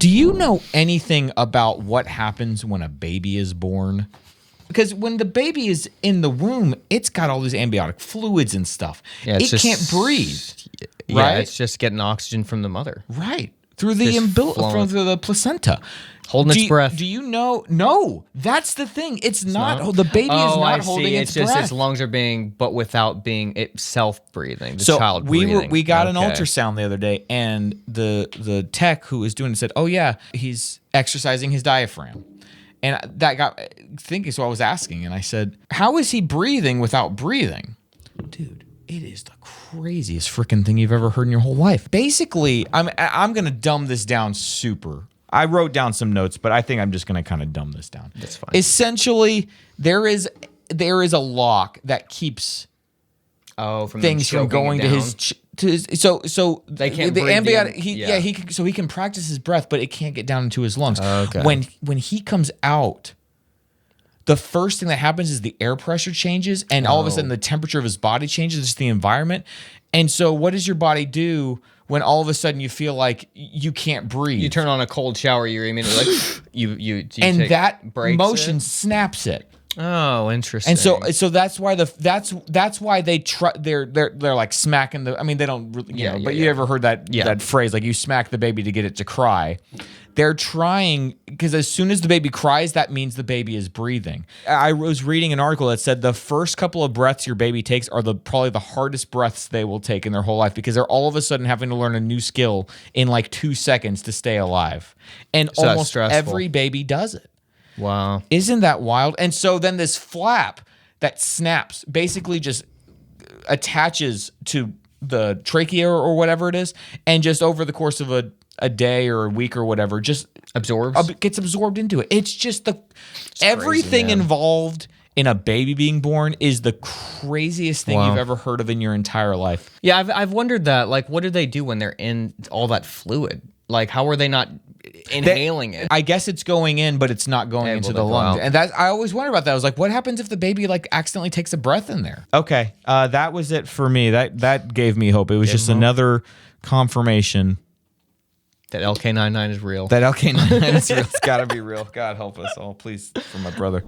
Do you know anything about what happens when a baby is born? Because when the baby is in the womb, it's got all these amniotic fluids and stuff. Yeah, it can't breathe. Yeah, right? it's just getting oxygen from the mother. Right. Through the placenta. Holding its breath. Do you know? No, that's the thing. It's not. The baby is not holding its breath. It's just its lungs are being, but without being itself breathing. The so child breathing. We got an ultrasound the other day, and the tech who was doing it said, "Oh yeah, he's exercising his diaphragm." And that got thinking, so I was asking, and I said, "How is he breathing without breathing?" Dude, it is the craziest freaking thing you've ever heard in your whole life. Basically, I'm gonna dumb this down super. I wrote down some notes, but I think I'm just gonna kind of dumb this down. That's fine. Essentially, there is a lock that keeps things from going to his. So they can't the breathe amniotic. in. He can practice his breath, but it can't get down into his lungs. Okay. When he comes out, the first thing that happens is the air pressure changes, and all of a sudden the temperature of his body changes. It's the environment, and so what does your body do when all of a sudden you feel like you can't breathe? You turn on a cold shower, you're immediately like you and that motion snaps it. Oh, interesting. And so that's why that's why they're like smacking the. I mean, they don't really, you ever heard that phrase, like you smack the baby to get it to cry? They're trying, because as soon as the baby cries, that means the baby is breathing. I was reading an article that said the first couple of breaths your baby takes are probably the hardest breaths they will take in their whole life, because they're all of a sudden having to learn a new skill in like 2 seconds to stay alive. And so almost every baby does it. Wow. Isn't that wild? And so then this flap that snaps basically just attaches to the trachea or whatever it is, and just over the course of a day or a week or whatever, just gets absorbed into it. It's just everything crazy, involved in a baby being born is the craziest thing you've ever heard of in your entire life. Yeah, I've wondered that. Like, what do they do when they're in all that fluid? Like, how are they not inhaling it? I guess it's going in, but it's not going into the lungs. And I always wonder about that. I was like, what happens if the baby like accidentally takes a breath in there? Okay, that was it for me. That gave me hope. It was just another confirmation that LK99 is real. That LK99 is real. It's got to be real. God help us all, please, for my brother.